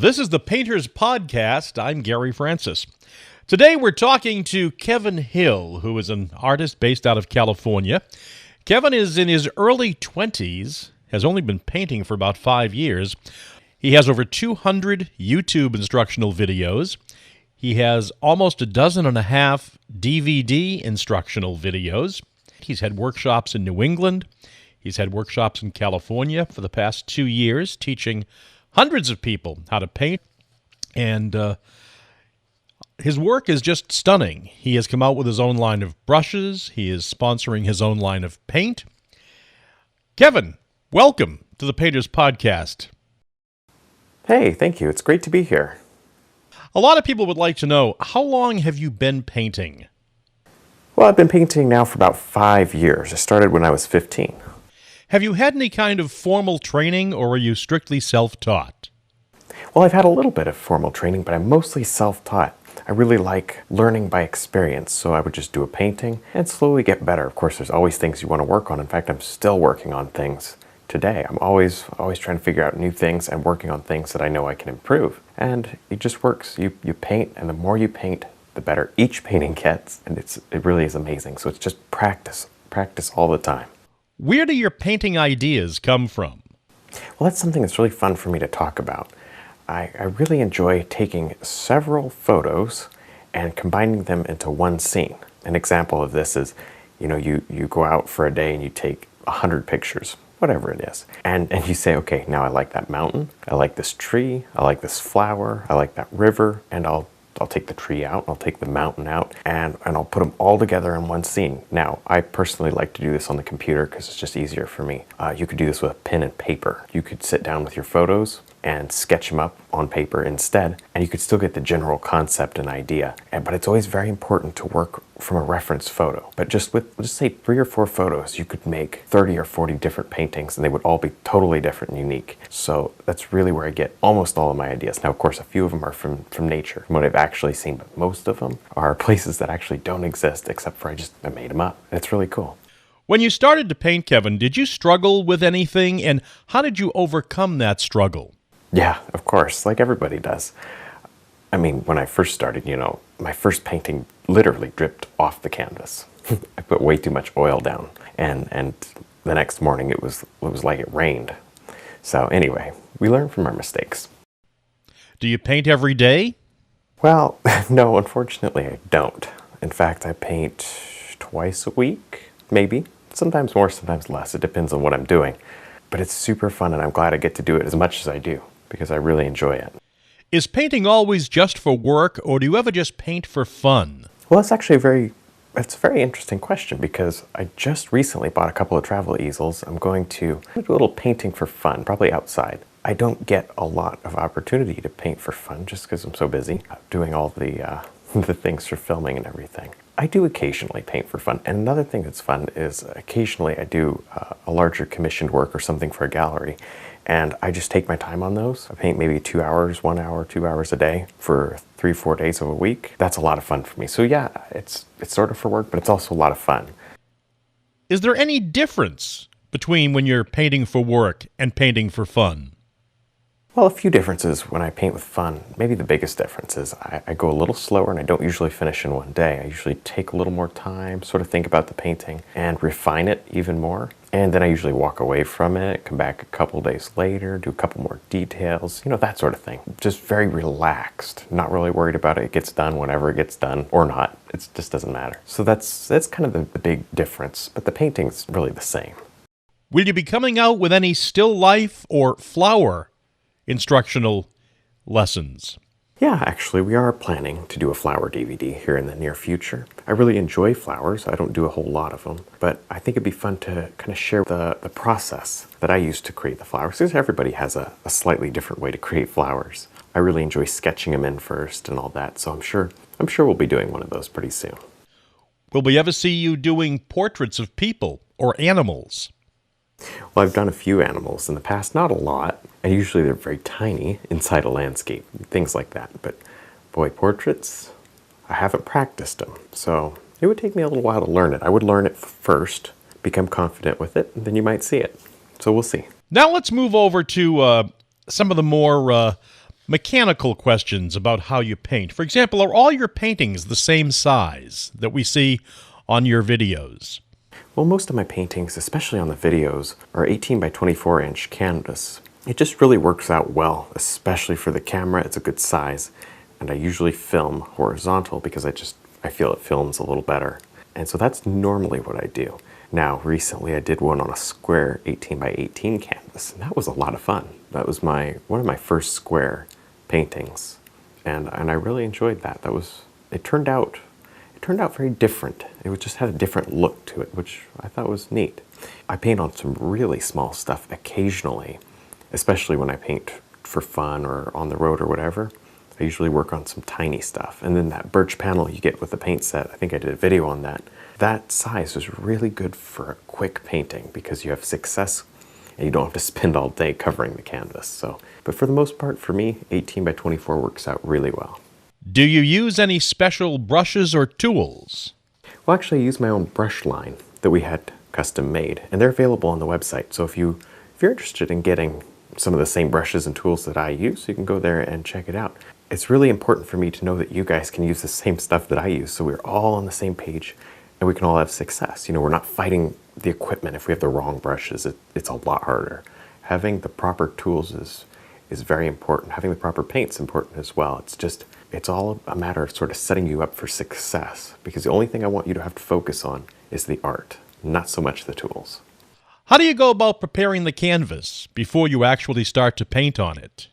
This is the Painters Podcast. I'm Gary Francis. Today we're talking to Kevin Hill, who is an artist based out of California. Kevin is in his early 20s, has only been painting for about 5 years. He has over 200 YouTube instructional videos. He has almost a dozen and a half DVD instructional videos. He's had workshops in New England. He's had workshops in California for the past 2 years, teaching hundreds of people how to paint. And his work is just stunning. He has come out with his own line of brushes. He is sponsoring his own line of paint. Kevin, welcome to the Painters Podcast. Hey, thank you. It's great to be here. A lot of people would like to know, how long have you been painting? Well, I've been painting now for about 5 years. I started when I was 15. Have you had any kind of formal training, or are you strictly self-taught? Well, I've had a little bit of formal training, but I'm mostly self-taught. I really like learning by experience, so I would just do a painting and slowly get better. Of course, there's always things you want to work on. In fact, I'm still working on things today. I'm always trying to figure out new things and working on things that I know I can improve. And it just works. You paint, and the more you paint, the better each painting gets, and it really is amazing. So it's just practice all the time. Where do your painting ideas come from? Well, that's something that's really fun for me to talk about. I really enjoy taking several photos and combining them into one scene. An example of this is, you go out for a day and you take 100 pictures, whatever it is, and you say, okay, now I like that mountain, I like this tree, I like this flower, I like that river, and I'll take the tree out, I'll take the mountain out, and I'll put them all together in one scene. Now, I personally like to do this on the computer because it's just easier for me. You could do this with a pen and paper. You could sit down with your photos and sketch them up on paper instead, and you could still get the general concept and idea. But it's always very important to work from a reference photo. But just say 3 or 4 photos, you could make 30 or 40 different paintings, and they would all be totally different and unique. So that's really where I get almost all of my ideas. Now, of course, a few of them are from nature, from what I've actually seen, but most of them are places that actually don't exist, except for I made them up. It's really cool. When you started to paint, Kevin, did you struggle with anything, and how did you overcome that struggle? Yeah, of course, like everybody does. I mean, when I first started, my first painting literally dripped off the canvas. I put way too much oil down, and the next morning it was like it rained. So anyway, we learn from our mistakes. Do you paint every day? Well, no, unfortunately I don't. In fact, I paint twice a week, maybe. Sometimes more, sometimes less. It depends on what I'm doing. But it's super fun, and I'm glad I get to do it as much as I do, because I really enjoy it. Is painting always just for work, or do you ever just paint for fun? Well, it's actually it's a very interesting question, because I just recently bought a couple of travel easels. I'm going to do a little painting for fun, probably outside. I don't get a lot of opportunity to paint for fun just because I'm so busy doing all the things for filming and everything. I do occasionally paint for fun. And another thing that's fun is occasionally I do a larger commissioned work or something for a gallery. And I just take my time on those. I paint maybe 2 hours, 1 hour, 2 hours a day for 3-4 days of a week. That's a lot of fun for me. So yeah, it's sort of for work, but it's also a lot of fun. Is there any difference between when you're painting for work and painting for fun? Well, a few differences when I paint with fun. Maybe the biggest difference is I go a little slower, and I don't usually finish in one day. I usually take a little more time, sort of think about the painting and refine it even more. And then I usually walk away from it, come back a couple days later, do a couple more details, that sort of thing. Just very relaxed, not really worried about it. It gets done whenever it gets done, or not. It just doesn't matter. So that's kind of the big difference, but the painting's really the same. Will you be coming out with any still life or flower instructional lessons? Yeah, actually, we are planning to do a flower DVD here in the near future. I really enjoy flowers. I don't do a whole lot of them, but I think it'd be fun to kind of share the process that I use to create the flowers, because everybody has a slightly different way to create flowers. I really enjoy sketching them in first and all that, so I'm sure we'll be doing one of those pretty soon. Will we ever see you doing portraits of people or animals? Well, I've done a few animals in the past, not a lot, and usually they're very tiny inside a landscape, things like that. But boy, portraits, I haven't practiced them, so it would take me a little while to learn it. I would learn it first, become confident with it, and then you might see it. So we'll see. Now let's move over to some of the more mechanical questions about how you paint. For example, are all your paintings the same size that we see on your videos? Well, most of my paintings, especially on the videos, are 18 by 24 inch canvas. It just really works out well, especially for the camera. It's a good size, and I usually film horizontal because I feel it films a little better. And so that's normally what I do. Now, recently I did one on a square 18 by 18 canvas, and that was a lot of fun. That was one of my first square paintings, and I really enjoyed that. It turned out very different. It just had a different look to it, which I thought was neat. I paint on some really small stuff occasionally, especially when I paint for fun or on the road or whatever. I usually work on some tiny stuff. And then that birch panel you get with the paint set, I think I did a video on that. That size is really good for a quick painting because you have success and you don't have to spend all day covering the canvas. But for the most part, for me, 18 by 24 works out really well. Do you use any special brushes or tools? Well, actually, I use my own brush line that we had custom made, and they're available on the website. So if you're interested in getting some of the same brushes and tools that I use, you can go there and check it out. It's really important for me to know that you guys can use the same stuff that I use, so we're all on the same page and we can all have success. We're not fighting the equipment. If we have the wrong brushes, it's a lot harder. Having the proper tools is very important. Having the proper paint's important as well. It's all a matter of sort of setting you up for success, because the only thing I want you to have to focus on is the art, not so much the tools. How do you go about preparing the canvas before you actually start to paint on it?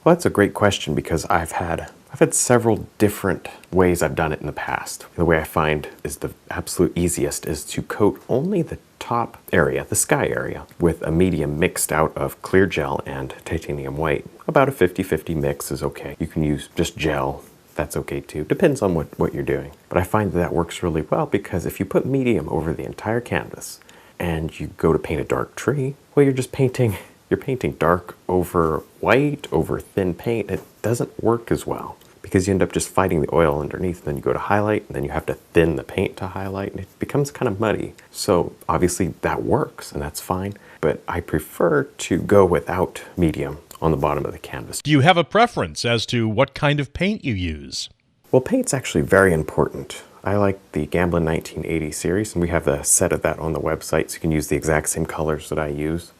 Well, that's a great question because I've had several different ways I've done it in the past. The way I find is the absolute easiest is to coat only the top area, the sky area, with a medium mixed out of clear gel and titanium white. About a 50-50 mix is okay. You can use just gel. That's okay too. Depends on what you're doing. But I find that works really well because if you put medium over the entire canvas and you go to paint a dark tree, well, you're painting dark over white, over thin paint. It doesn't work as well because you end up just fighting the oil underneath. And then you go to highlight, and then you have to thin the paint to highlight, and it becomes kind of muddy. So obviously that works, and that's fine. But I prefer to go without medium on the bottom of the canvas. Do you have a preference as to what kind of paint you use? Well, paint's actually very important. I like the Gamblin 1980 series, and we have a set of that on the website, so you can use the exact same colors that I use.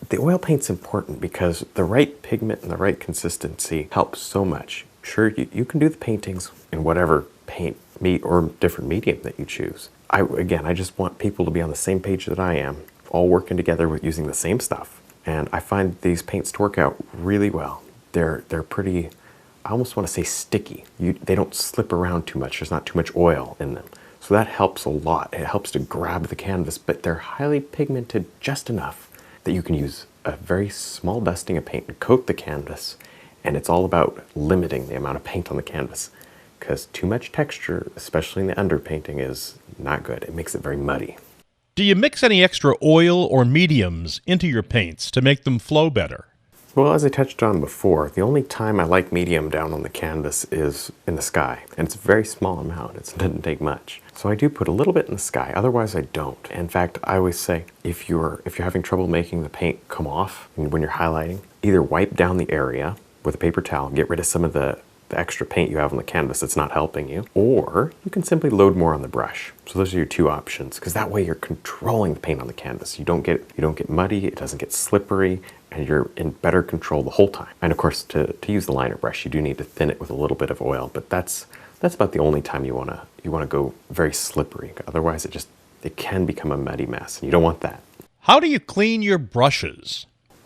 The oil paint's important because the right pigment and the right consistency helps so much. Sure, you can do the paintings in whatever paint, or different medium that you choose. I just want people to be on the same page that I am, all working together with using the same stuff. And I find these paints to work out really well. They're pretty, I almost want to say sticky. They don't slip around too much. There's not too much oil in them. So that helps a lot. It helps to grab the canvas, but they're highly pigmented just enough that you can use a very small dusting of paint and coat the canvas. And it's all about limiting the amount of paint on the canvas because too much texture, especially in the underpainting, is not good. It makes it very muddy. Do you mix any extra oil or mediums into your paints to make them flow better? Well, as I touched on before, the only time I like medium down on the canvas is in the sky, and it's a very small amount. It doesn't take much. So I do put a little bit in the sky, otherwise I don't. In fact, I always say, if you're having trouble making the paint come off when you're highlighting, either wipe down the area with a paper towel, get rid of some of the extra paint you have on the canvas that's not helping you, or you can simply load more on the brush. So those are your two options, because that way you're controlling the paint on the canvas. You don't get muddy, it doesn't get slippery, and you're in better control the whole time. And of course, to use the liner brush, you do need to thin it with a little bit of oil, but that's about the only time you want to go very slippery. Otherwise, it can become a muddy mess, and you don't want that. How do you clean your brushes?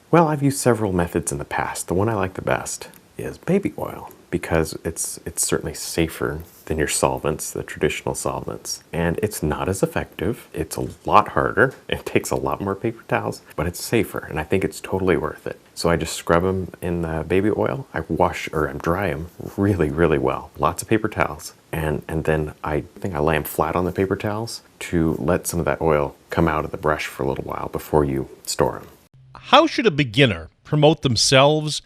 Well, I've used several methods in the past. The one I like the best is baby oil, because it's certainly safer than your solvents, the traditional solvents. And it's not as effective. It's a lot harder. It takes a lot more paper towels, but it's safer, and I think it's totally worth it. So I just scrub them in the baby oil. I dry them really, really well. Lots of paper towels. And then I think I lay them flat on the paper towels to let some of that oil come out of the brush for a little while before you store them. How should a beginner promote themselves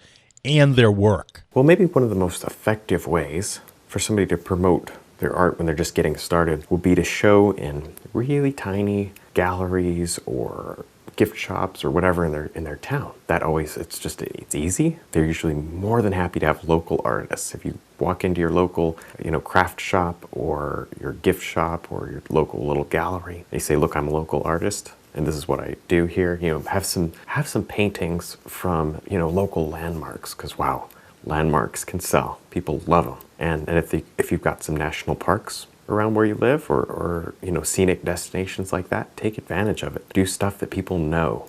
and their work? Well, maybe one of the most effective ways for somebody to promote their art when they're just getting started will be to show in really tiny galleries or gift shops or whatever in their town. It's easy. They're usually more than happy to have local artists. If you walk into your local, craft shop or your gift shop or your local little gallery, they say, "Look, I'm a local artist, and this is what I do here." Have some paintings from local landmarks, because wow, landmarks can sell. People love them. And if you've got some national parks around where you live, or scenic destinations like that, take advantage of it. Do stuff that people know.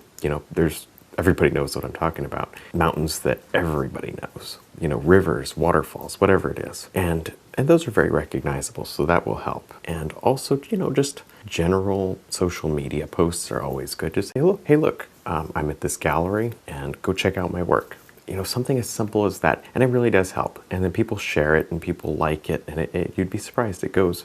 Everybody knows what I'm talking about. Mountains that everybody knows. Rivers, waterfalls, whatever it is. And those are very recognizable, so that will help. And also, just general social media posts are always good. Just say, "Look, hey, look, I'm at this gallery, and go check out my work." Something as simple as that, and it really does help. And then people share it, and people like it, and you'd be surprised. It goes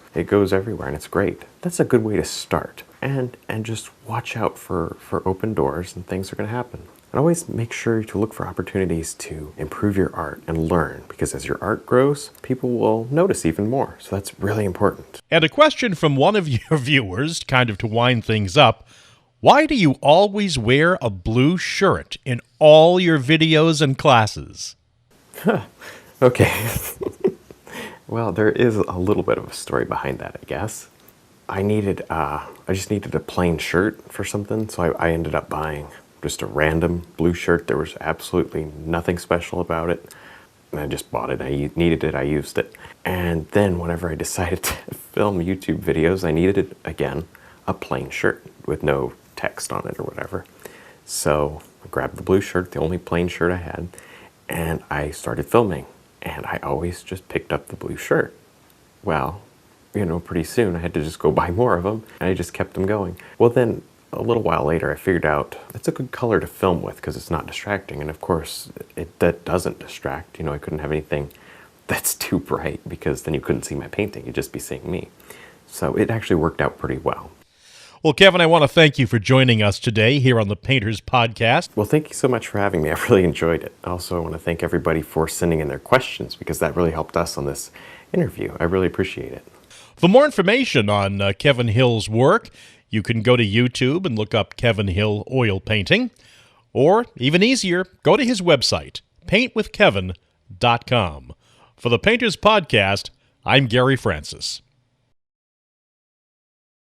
everywhere, and it's great. That's a good way to start. And just watch out for open doors, and things are going to happen. And always make sure to look for opportunities to improve your art and learn, because as your art grows, people will notice even more. So that's really important. And a question from one of your viewers, kind of to wind things up: why do you always wear a blue shirt in all your videos and classes? Okay. Well, there is a little bit of a story behind that, I guess. I just needed a plain shirt for something, so I ended up buying just a random blue shirt. There was absolutely nothing special about it. And I just bought it. I needed it. I used it. And then whenever I decided to film YouTube videos, I needed, again, a plain shirt with no text on it or whatever. So I grabbed the blue shirt, the only plain shirt I had, and I started filming. And I always just picked up the blue shirt. Well, pretty soon I had to just go buy more of them, and I just kept them going. Well, then a little while later, I figured out it's a good color to film with because it's not distracting. And of course, that doesn't distract. I couldn't have anything that's too bright, because then you couldn't see my painting. You'd just be seeing me. So it actually worked out pretty well. Well, Kevin, I want to thank you for joining us today here on the Painters Podcast. Well, thank you so much for having me. I really enjoyed it. Also, I want to thank everybody for sending in their questions, because that really helped us on this interview. I really appreciate it. For more information on Kevin Hill's work, you can go to YouTube and look up Kevin Hill oil painting. Or, even easier, go to his website, paintwithkevin.com. For the Painters Podcast, I'm Gary Francis.